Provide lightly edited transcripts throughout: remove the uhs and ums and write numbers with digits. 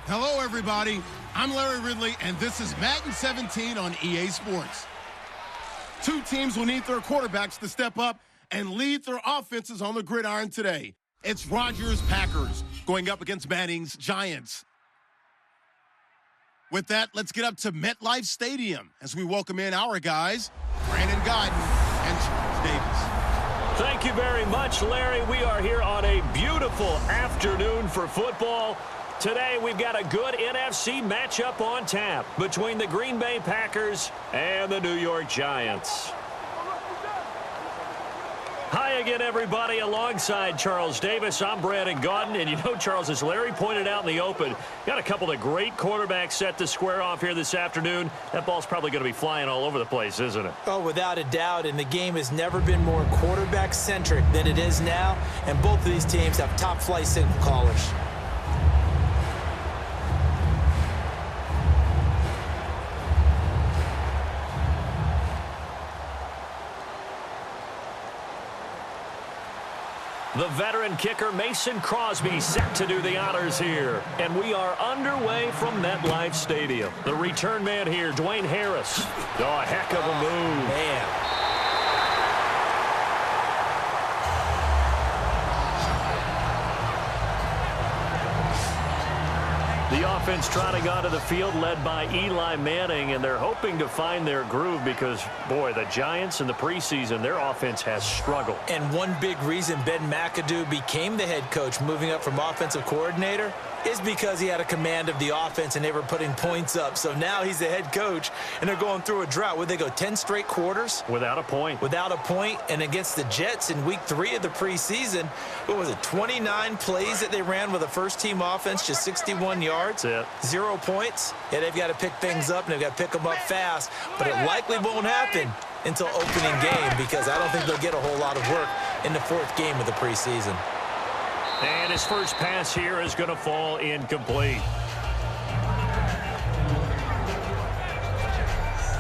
Hello, everybody. I'm Larry Ridley, and this is Madden 17 on EA Sports. Two teams will need their quarterbacks to step up and lead their offenses on the gridiron today. It's Rodgers' Packers going up against Manning's Giants. With that, let's get up to MetLife Stadium as we welcome in our guys, Brandon Guyton and Charles Davis. Thank you very much, Larry. We are here on a beautiful afternoon for football. Today, we've got a good NFC matchup on tap between the Green Bay Packers and the New York Giants. Hi again, everybody. Alongside Charles Davis, I'm Brandon Guyton. And you know, Charles, as Larry pointed out in the open, got a couple of great quarterbacks set to square off here this afternoon. That ball's probably going to be flying all over the place, isn't it? Oh, without a doubt. And the game has never been more quarterback-centric than it is now. And both of these teams have top-flight signal callers. The veteran kicker Mason Crosby set to do the honors here. And we are underway from MetLife Stadium. The return man here, Dwayne Harris. Oh, heck of a move. Man. The offense trotting onto the field led by Eli Manning, and they're hoping to find their groove because, boy, the Giants in the preseason, their offense has struggled. And one big reason Ben McAdoo became the head coach, moving up from offensive coordinator, is because he had a command of the offense and they were putting points up. So now he's the head coach, and they're going through a drought. Would they go 10 straight quarters? Without a point. Without a point, and against the Jets in week 3 of the preseason, what was it, 29 plays that they ran with a first-team offense, just 61 yards, That's it. 0 points. Yeah, they've got to pick things up, and they've got to pick them up fast, but it likely won't happen until opening game because I don't think they'll get a whole lot of work in the 4th game of the preseason. And his first pass here is going to fall incomplete.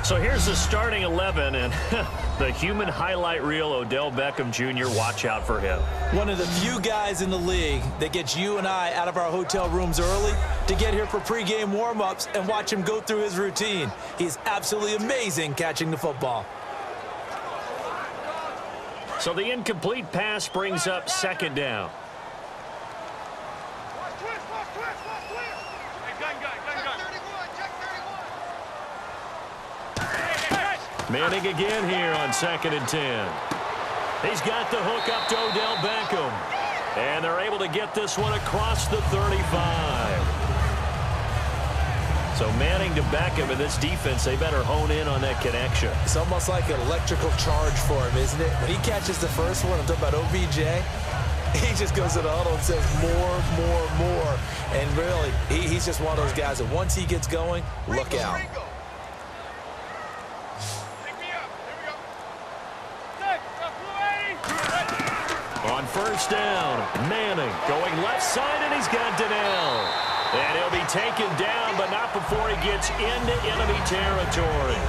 So here's the starting 11, and the human highlight reel, Odell Beckham Jr., watch out for him. One of the few guys in the league that gets you and I out of our hotel rooms early to get here for pregame warm-ups and watch him go through his routine. He's absolutely amazing catching the football. So the incomplete pass brings up 2nd down. Manning again here on 2nd and 10. He's got the hook up to Odell Beckham. And they're able to get this one across the 35. So Manning to Beckham in this defense, they better hone in on that connection. It's almost like an electrical charge for him, isn't it? When he catches the first one, I'm talking about OBJ, he just goes to the huddle and says more. And really, he's just one of those guys that once he gets going, look out. On 1st down, Manning going left side, and he's got Donnell. And he'll be taken down, but not before he gets into enemy territory.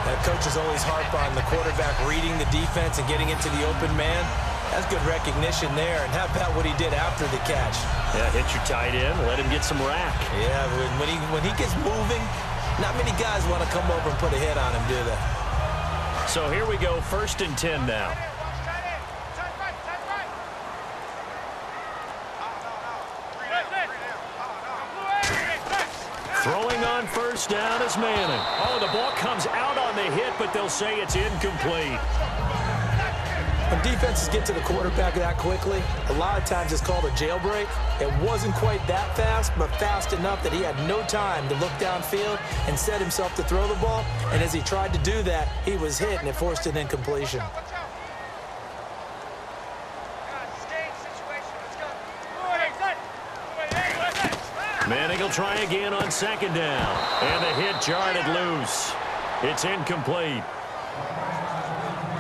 That coach is always harp on the quarterback reading the defense and getting into the open man. That's good recognition there. And how about what he did after the catch? Yeah, hit your tight end, let him get some rack. Yeah, when he gets moving, not many guys want to come over and put a hit on him, do they? So here we go, 1st and 10 now. Throwing on 1st down is Manning. Oh, the ball comes out on the hit, but they'll say it's incomplete. When defenses get to the quarterback that quickly, a lot of times it's called a jailbreak. It wasn't quite that fast, but fast enough that he had no time to look downfield and set himself to throw the ball. And as he tried to do that, he was hit, and it forced an incompletion. Manning will try again on 2nd down. And the hit jarred it loose. It's incomplete.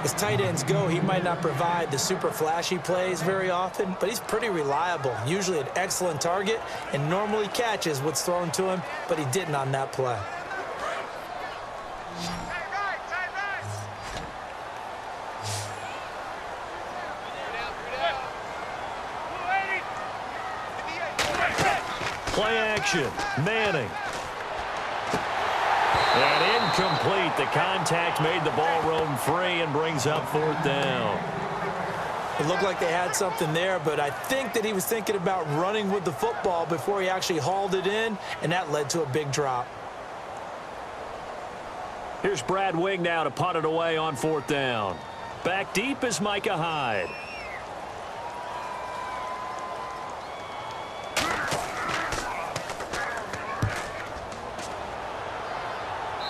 As tight ends go, he might not provide the super flashy plays very often, but he's pretty reliable, usually an excellent target, and normally catches what's thrown to him, but he didn't on that play. Play action. Manning. And incomplete. The contact made the ball roam free and brings up 4th down. It looked like they had something there, but I think that he was thinking about running with the football before he actually hauled it in, and that led to a big drop. Here's Brad Wing now to punt it away on 4th down. Back deep is Micah Hyde.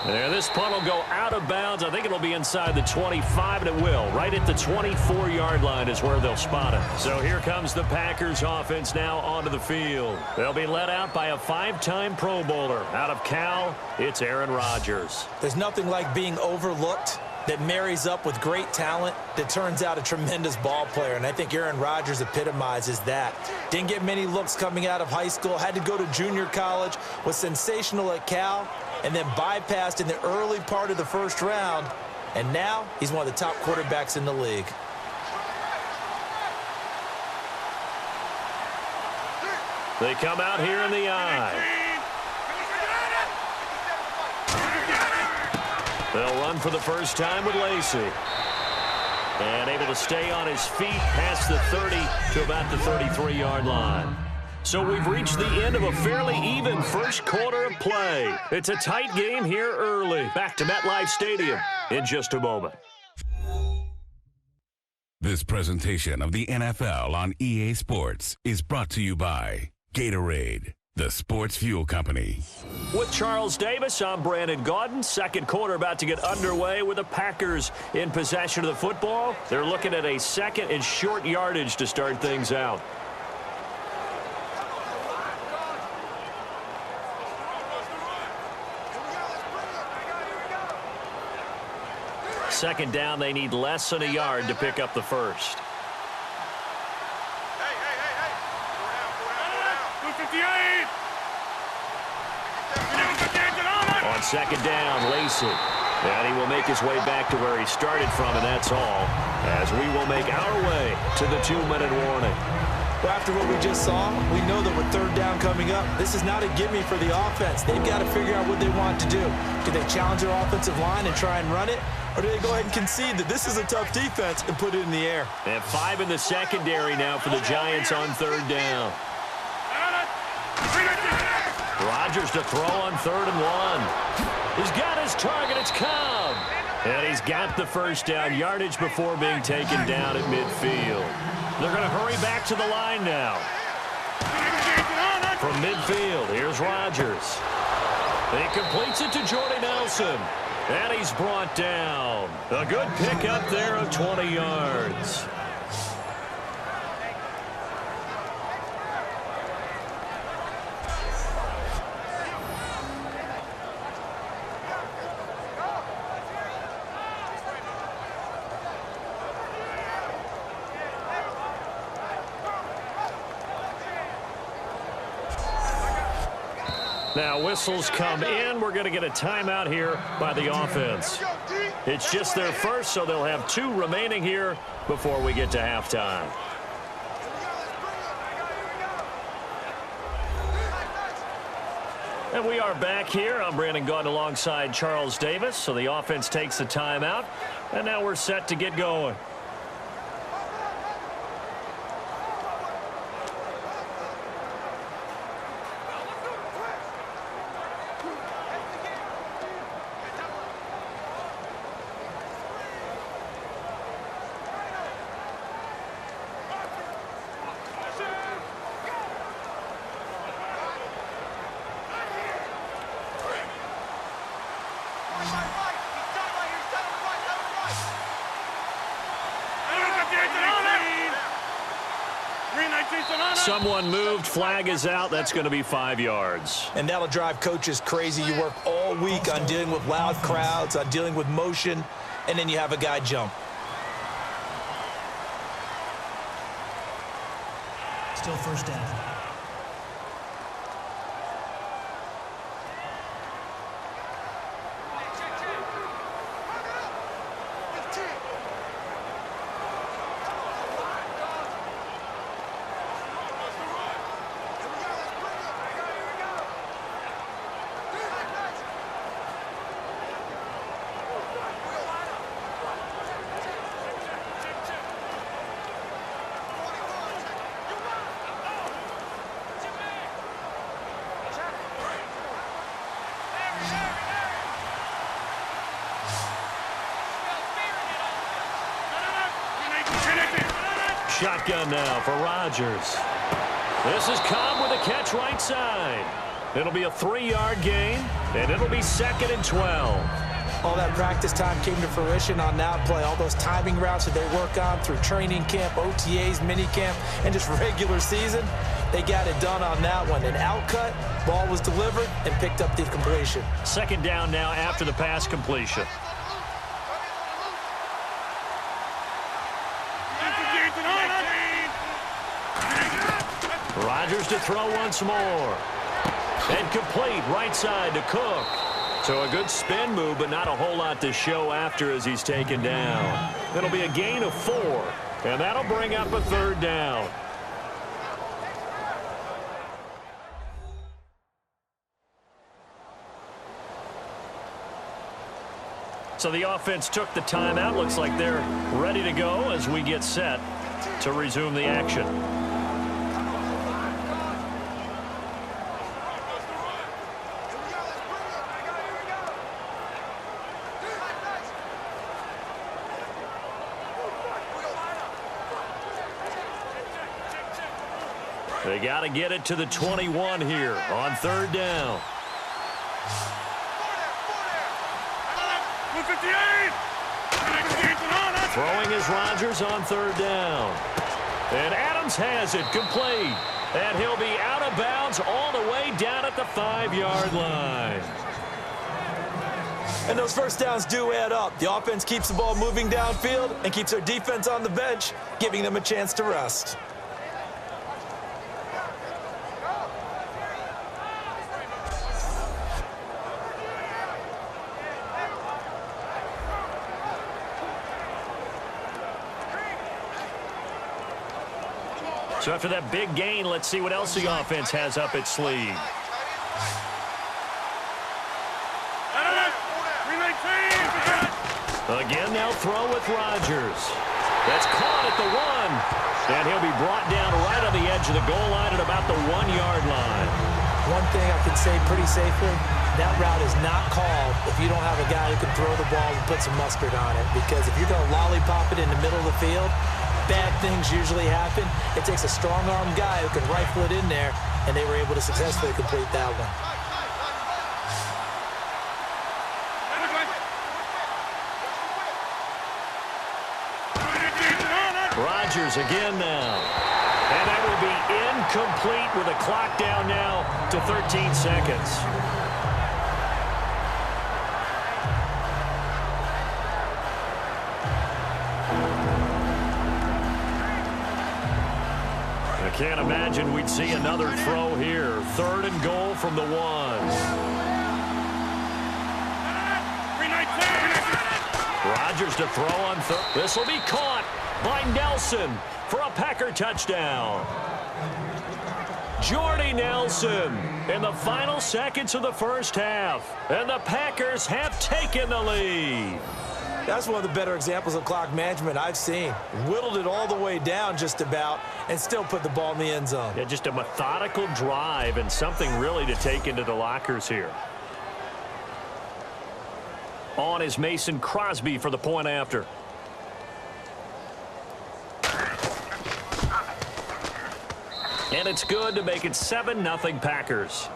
There, this punt will go out of bounds. I think it'll be inside the 25, and it will. Right at the 24-yard line is where they'll spot it. So here comes the Packers offense now onto the field. They'll be led out by a 5-time Pro Bowler. Out of Cal, it's Aaron Rodgers. There's nothing like being overlooked that marries up with great talent that turns out a tremendous ball player, and I think Aaron Rodgers epitomizes that. Didn't get many looks coming out of high school, had to go to junior college, was sensational at Cal, and then bypassed in the early part of the first round, and now he's one of the top quarterbacks in the league. They come out here in the eye. They'll run for the first time with Lacey. And able to stay on his feet past the 30 to about the 33-yard line. So we've reached the end of a fairly even first quarter of play. It's a tight game here early. Back to MetLife Stadium in just a moment. This presentation of the NFL on EA Sports is brought to you by Gatorade, the sports fuel company. With Charles Davis, I'm Brandon Gaudin. Second quarter about to get underway with the Packers in possession of the football. They're looking at a second and short yardage to start things out. Second down, they need less than a yard to pick up the first. On second down, Lacey. And he will make his way back to where he started from, and that's all. As we will make our way to the 2-minute warning. Well, after what we just saw, we know that with third down coming up, this is not a gimme for the offense. They've got to figure out what they want to do. Do they challenge their offensive line and try and run it? Or do they go ahead and concede that this is a tough defense and put it in the air? They have 5 in the secondary now for the Giants on third down. Rodgers to throw on 3rd and 1. He's got his target. It's Cobb. And he's got the first down yardage before being taken down at midfield. They're going to hurry back to the line now. From midfield, here's Rodgers. He completes it to Jordy Nelson. And he's brought down. A good pickup there of 20 yards. Now whistles come in. We're going to get a timeout here by the offense. It's just their first, so they'll have 2 remaining here before we get to halftime. And we are back here. I'm Brandon Gaudin alongside Charles Davis. So the offense takes a timeout, and now we're set to get going. Someone moved. Flag is out. That's going to be 5 yards. And that'll drive coaches crazy. You work all week on dealing with loud crowds, on dealing with motion, and then you have a guy jump. Still first down. shotgun now for Rodgers. This is Cobb with a catch right side. It'll be a 3-yard gain, and it'll be 2nd and 12. All that practice time came to fruition on that play. All those timing routes that they work on through training camp, OTAs, minicamp, and just regular season, they got it done on that one. An outcut, ball was delivered, and picked up the completion. 2nd down now after the pass completion. Rodgers to throw once more. And complete right side to Cook. So a good spin move, but not a whole lot to show after as he's taken down. It'll be a gain of 4, and that'll bring up a 3rd down. So the offense took the timeout. Looks like they're ready to go as we get set to resume the action. They got to get it to the 21 here on 3rd down. Throwing is Rodgers on 3rd down. And Adams has it complete. And he'll be out of bounds all the way down at the 5-yard line. And those first downs do add up. The offense keeps the ball moving downfield and keeps their defense on the bench, giving them a chance to rest. So after that big gain, let's see what else the offense has up its sleeve. Again, they'll throw with Rodgers. That's caught at the 1. And he'll be brought down right on the edge of the goal line at about the 1-yard line. One thing I can say pretty safely, that route is not called if you don't have a guy who can throw the ball and put some mustard on it. Because if you're going to lollipop it in the middle of the field, bad things usually happen. It takes a strong-armed guy who can rifle it in there, and they were able to successfully complete that one. Rodgers again now. And that will be incomplete with a clock down now to 13 seconds. I can't imagine we'd see another throw here. 3rd and goal from the 1. Rodgers to throw on 3rd. This will be caught by Nelson for a Packer touchdown. Jordy Nelson in the final seconds of the first half. And the Packers have taken the lead. That's one of the better examples of clock management I've seen. Whittled it all the way down just about and still put the ball in the end zone. Yeah, just a methodical drive and something really to take into the lockers here. On is Mason Crosby for the point after. And it's good to make it 7-0 Packers.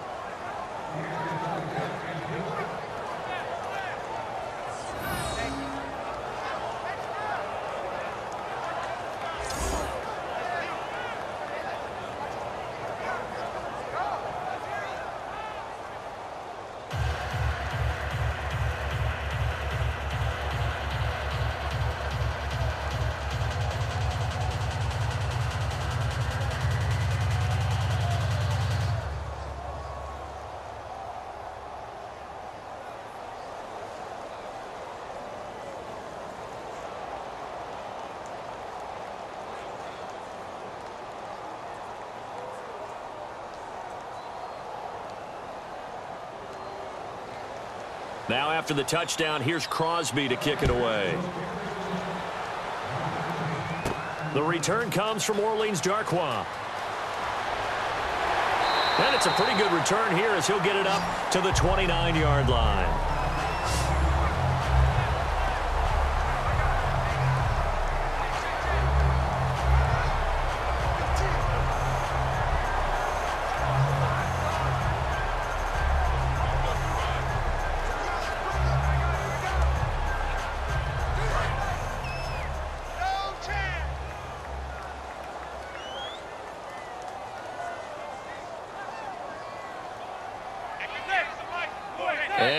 Now after the touchdown, here's Crosby to kick it away. The return comes from Orleans Darkwa. And it's a pretty good return here as he'll get it up to the 29-yard line.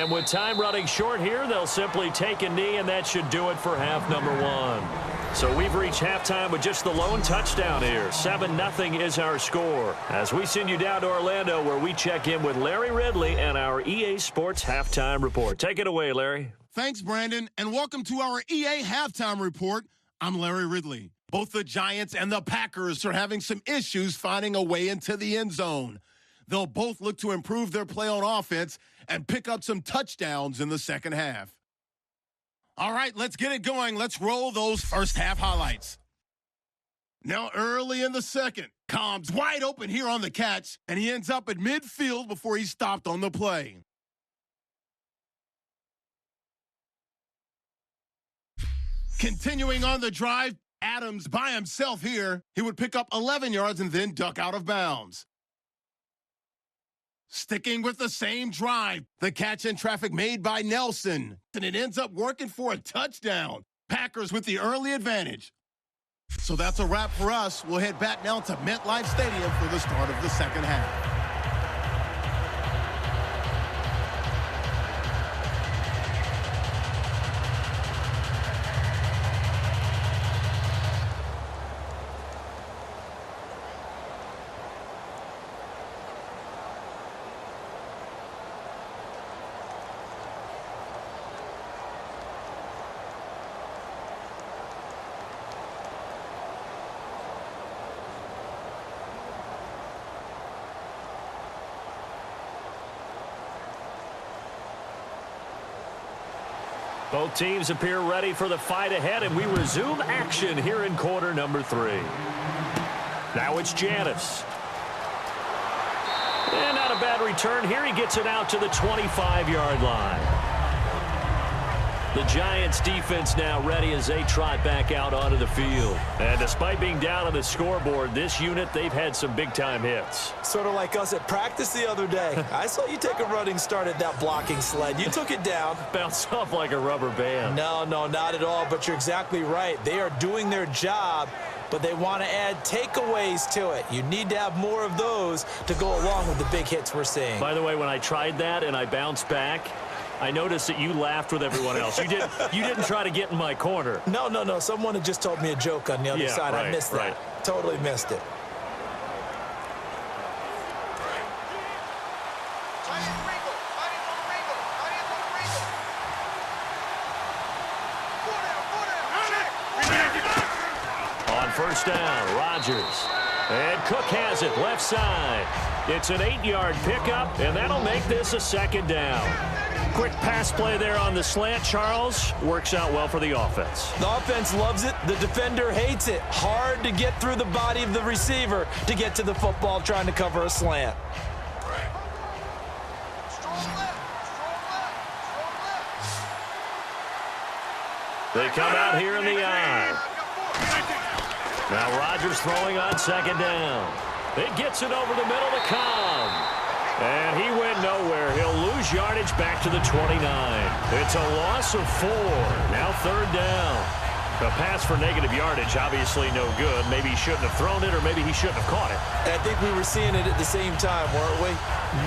And with time running short here, they'll simply take a knee, and that should do it for half number one. So we've reached halftime with just the lone touchdown here. 7-0 is our score. As we send you down to Orlando, where we check in with Larry Ridley and our EA Sports Halftime Report. Take it away, Larry. Thanks, Brandon, and welcome to our EA Halftime Report. I'm Larry Ridley. Both the Giants and the Packers are having some issues finding a way into the end zone. They'll both look to improve their play on offense and pick up some touchdowns in the second half. All right, let's get it going. Let's roll those first half highlights. Now, early in the second, Cobb's wide open here on the catch, and he ends up at midfield before he's stopped on the play. Continuing on the drive, Adams by himself here. He would pick up 11 yards and then duck out of bounds. Sticking with the same drive, the catch in traffic made by Nelson, and it ends up working for a touchdown. Packers with the early advantage. So that's a wrap for us. We'll head back now to MetLife Stadium for the start of the second half. Both teams appear ready for the fight ahead, and we resume action here in quarter number 3. Now it's Janis. And not a bad return here. He gets it out to the 25-yard line. The Giants defense now ready as they trot back out onto the field. And despite being down on the scoreboard, this unit, they've had some big-time hits. Sort of like us at practice the other day. I saw you take a running start at that blocking sled. You took it down. Bounced off like a rubber band. No, not at all, but you're exactly right. They are doing their job, but they want to add takeaways to it. You need to have more of those to go along with the big hits we're seeing. By the way, when I tried that and I bounced back, I noticed that you laughed with everyone else. You didn't try to get in my corner. No. Someone had just told me a joke on the other side. Right, I missed that. Right. Totally missed it. On first down, Rodgers. And Cook has it, left side. It's an 8-yard pickup, and that'll make this a second down. Quick pass play there on the slant, Charles. Works out well for the offense. The offense loves it. The defender hates it. Hard to get through the body of the receiver to get to the football trying to cover a slant. They come out here in the eye. Now Rodgers throwing on second down. It gets it over the middle to Cobb. And he went nowhere. He'll lose yardage back to the 29. It's a loss of 4. Now third down. A pass for negative yardage, obviously no good. Maybe he shouldn't have thrown it, or maybe he shouldn't have caught it. I think we were seeing it at the same time, weren't we?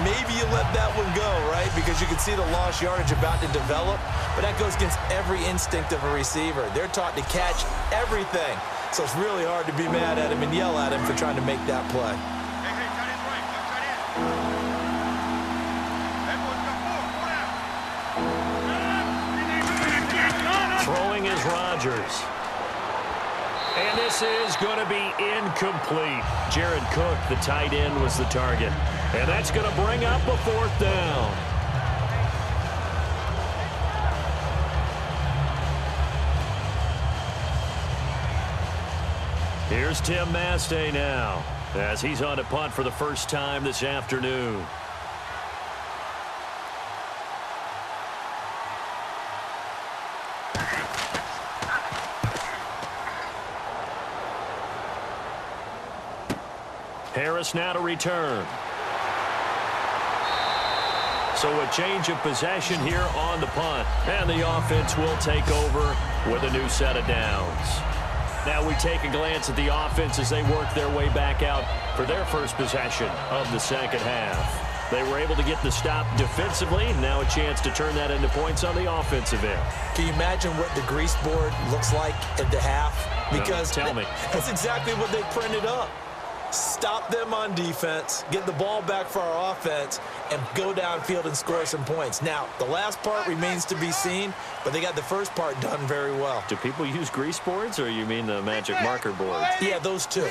Maybe you let that one go, right? Because you can see the lost yardage about to develop. But that goes against every instinct of a receiver. They're taught to catch everything. So it's really hard to be mad at him and yell at him for trying to make that play. Throwing is Rodgers. And this is going to be incomplete. Jared Cook, the tight end, was the target. And that's going to bring up a fourth down. Here's Tim Mastay now, as he's on to punt for the first time this afternoon. Harris now to return. So a change of possession here on the punt. And the offense will take over with a new set of downs. Now we take a glance at the offense as they work their way back out for their first possession of the second half. They were able to get the stop defensively. Now a chance to turn that into points on the offensive end. Can you imagine what the grease board looks like at the half? Because tell me. That's exactly what they printed up. Stop them on defense, get the ball back for our offense, and go downfield and score some points. Now, the last part remains to be seen, but they got the first part done very well. Do people use grease boards, or you mean the magic marker boards? Yeah, those two.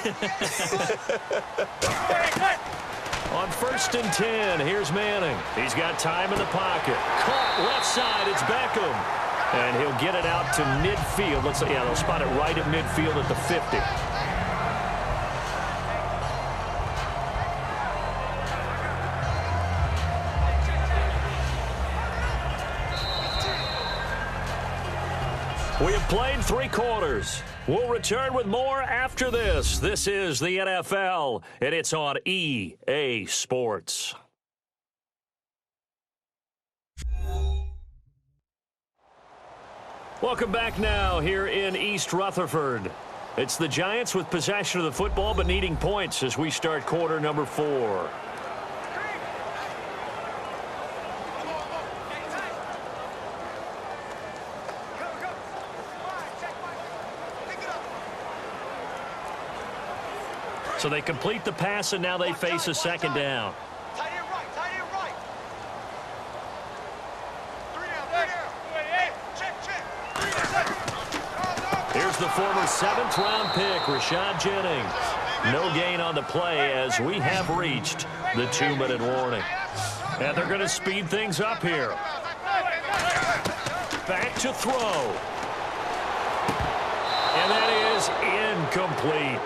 On 1st and 10, here's Manning. He's got time in the pocket. Caught left side, it's Beckham. And he'll get it out to midfield. Let's say, yeah, they'll spot it right at midfield at the 50. We have played 3 quarters. We'll return with more after this. This is the NFL, and it's on EA Sports. Welcome back now here in East Rutherford. It's the Giants with possession of the football but needing points as we start quarter number 4. So they complete the pass, and now they face a second down. Tight end right. 3 down. Here's the former 7th-round pick, Rashad Jennings. No gain on the play as we have reached the 2-minute warning. And they're going to speed things up here. Back to throw. And that is incomplete.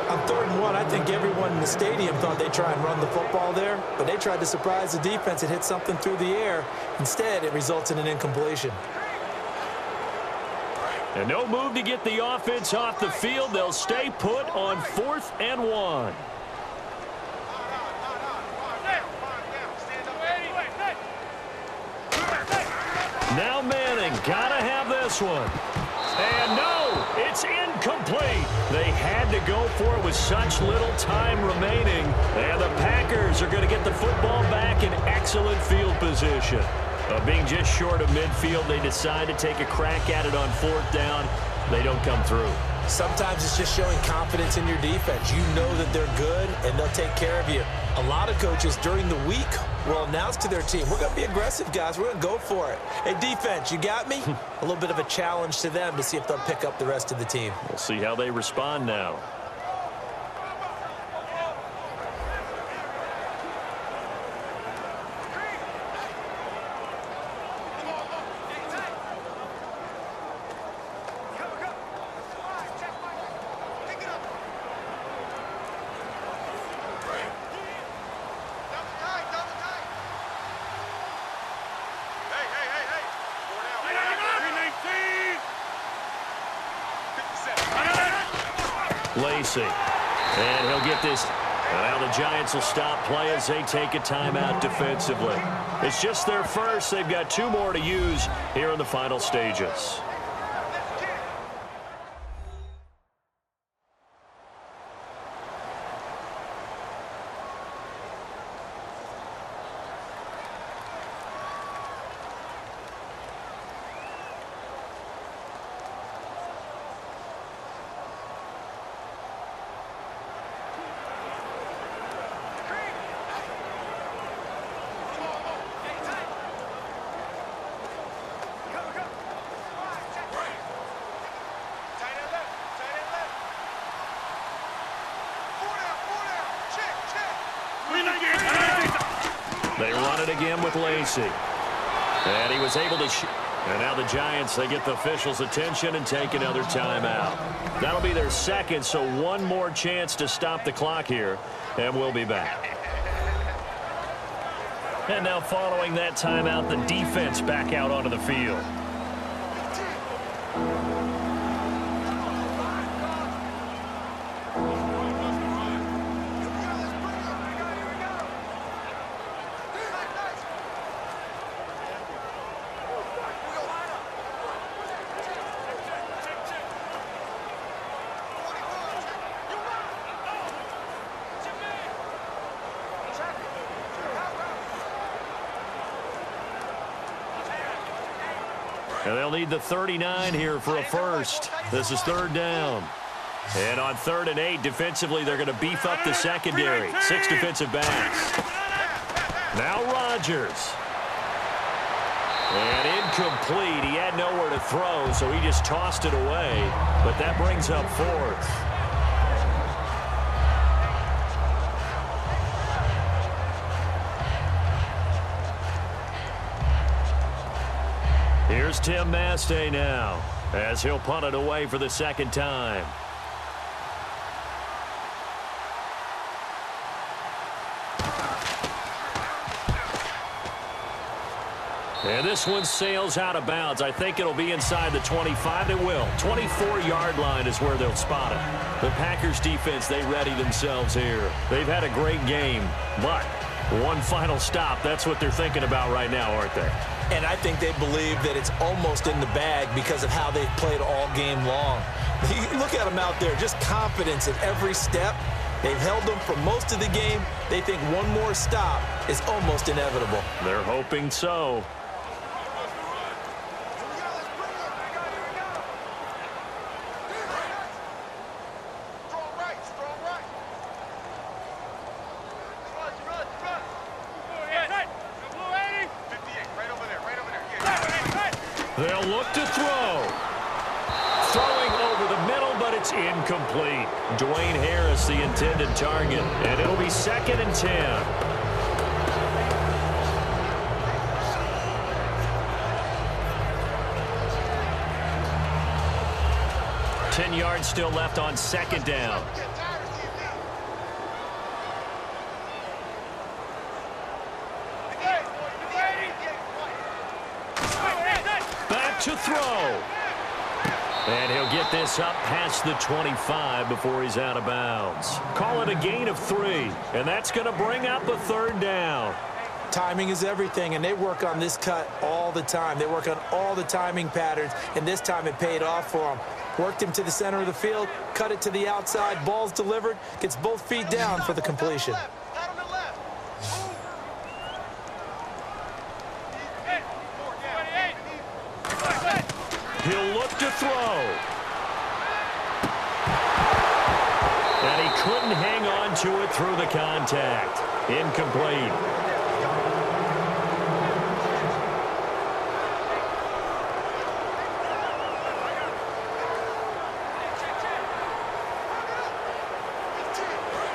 On 3rd and 1, I think everyone in the stadium thought they'd try and run the football there, but they tried to surprise the defense and hit something through the air. Instead, it results in an incompletion. And no move to get the offense off the field. They'll stay put on 4th and 1. Now Manning, gotta have this one. And no, it's incomplete. They had to go for it with such little time remaining. And the Packers are going to get the football back in excellent field position. Being just short of midfield, they decide to take a crack at it on 4th down. They don't come through. Sometimes it's just showing confidence in your defense. You know that they're good, and they'll take care of you. A lot of coaches during the week will announce to their team, we're going to be aggressive, guys. We're going to go for it. Hey, defense, you got me? A little bit of a challenge to them to see if they'll pick up the rest of the team. We'll see how they respond now. Lacey, and he'll get this. Now the Giants will stop play as they take a timeout defensively. It's just their first. They've got 2 more to use here in the final stages. They run it again with Lacey. And he was able to shoot. And now the Giants, they get the officials' attention and take another timeout. That'll be their second, so 1 more chance to stop the clock here. And we'll be back. And now following that timeout, the defense back out onto the field. And they'll need the 39 here for a first. This is third down. And on 3rd and 8, defensively, they're going to beef up the secondary. 6 defensive backs. Now Rodgers. And incomplete. He had nowhere to throw, so he just tossed it away. But that brings up 4th. Here's Tim Mastay now, as he'll punt it away for the second time. And this one sails out of bounds. I think it'll be inside the 25. It will. 24-yard line is where they'll spot it. The Packers defense, they ready themselves here. They've had a great game, but one final stop. That's what they're thinking about right now, aren't they? And I think they believe that it's almost in the bag because of how they've played all game long. You look at them out there, just confidence at every step. They've held them for most of the game. They think one more stop is almost inevitable. They're hoping so. They'll look to throw. Throwing over the middle, but it's incomplete. Dwayne Harris, the intended target. And it'll be 2nd and 10. 10 yards still left on 2nd down. To throw. And he'll get this up past the 25 before he's out of bounds. Call it a gain of 3, and that's going to bring up a 3rd down. Timing is everything, and they work on this cut all the time. They work on all the timing patterns, and this time it paid off for them. Worked him to the center of the field, cut it to the outside, ball's delivered, gets both feet down for the completion. He'll look to throw. And he couldn't hang on to it through the contact. Incomplete.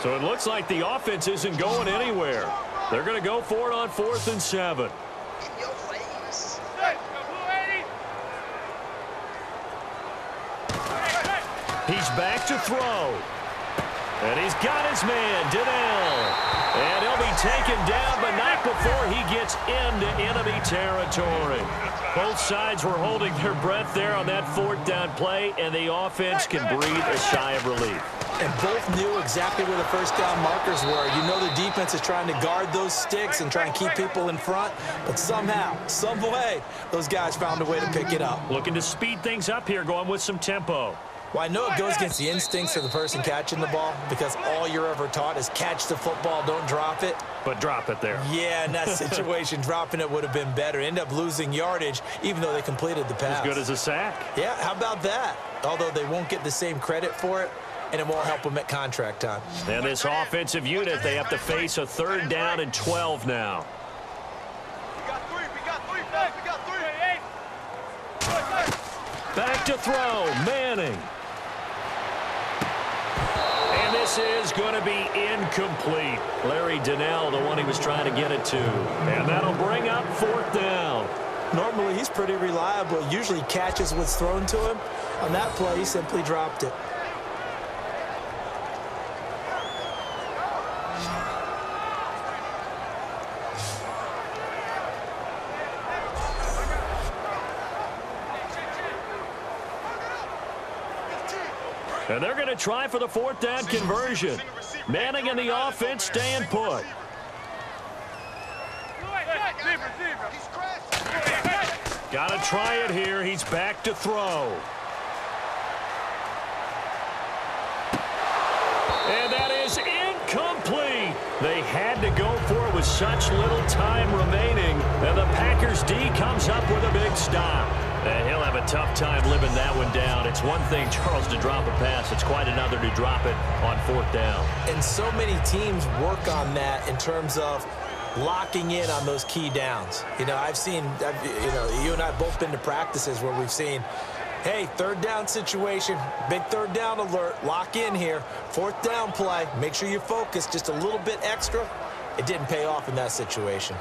So it looks like the offense isn't going anywhere. They're going to go for it on 4th and 7. He's back to throw. And he's got his man, Donnell. And he'll be taken down, but not before he gets into enemy territory. Both sides were holding their breath there on that 4th down play, and the offense can breathe a sigh of relief. And both knew exactly where the 1st down markers were. You know the defense is trying to guard those sticks and try and keep people in front, but somehow, some way, those guys found a way to pick it up. Looking to speed things up here, going with some tempo. Well, I know it goes against the instincts of the person catching the ball because all you're ever taught is catch the football, don't drop it. But drop it there. Yeah, in that situation, dropping it would have been better. End up losing yardage, even though they completed the pass. As good as a sack. Yeah, how about that? Although they won't get the same credit for it, and it won't help them at contract time. And this offensive unit, they have to face a 3rd down and 12 now. Back to throw, Manning. And this is going to be incomplete. Larry Donnell, the one he was trying to get it to. And that'll bring up 4th down. Normally, he's pretty reliable. Usually catches what's thrown to him. On that play, he simply dropped it. And they're going to try for the 4th down conversion. Manning and the offense staying put. Got to try it here. He's back to throw. And that is incomplete. They had to go for it with such little time remaining. And the Packers D comes up with a big stop. And he'll have a tough time living that one down. It's one thing, Charles, to drop a pass. It's quite another to drop it on 4th down. And so many teams work on that in terms of locking in on those key downs. You know, you and I have both been to practices where we've seen, hey, 3rd down situation, big 3rd down alert, lock in here, 4th down play, make sure you're focused just a little bit extra. It didn't pay off in that situation.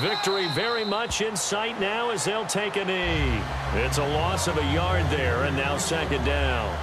Victory very much in sight now as they'll take a knee. It's a loss of a yard there, and now 2nd down.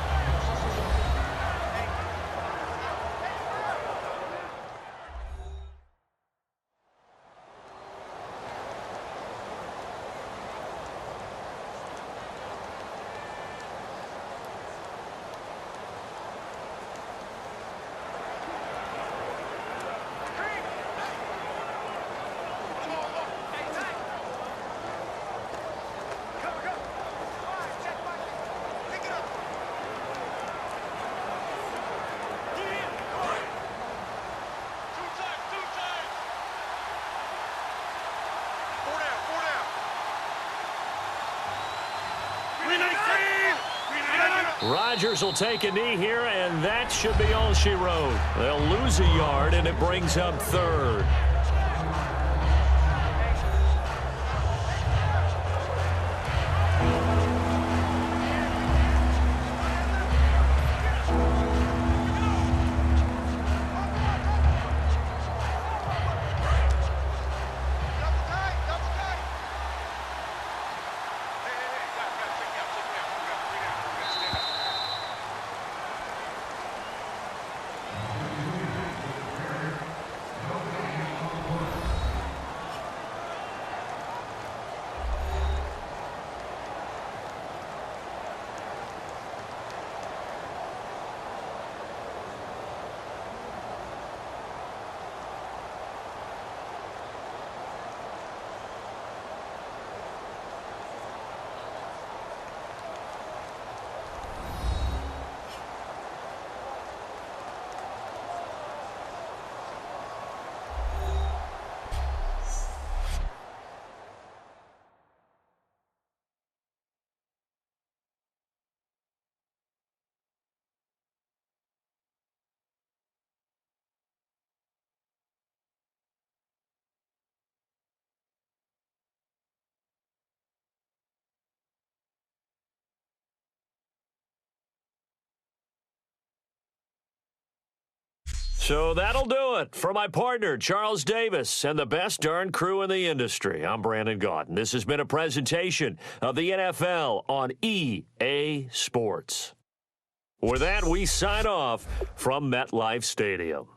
Rodgers will take a knee here, and that should be all she wrote. They'll lose a yard, and it brings up 3rd. So that'll do it for my partner, Charles Davis, and the best darn crew in the industry. I'm Brandon Gaudin. This has been a presentation of the NFL on EA Sports. With that, we sign off from MetLife Stadium.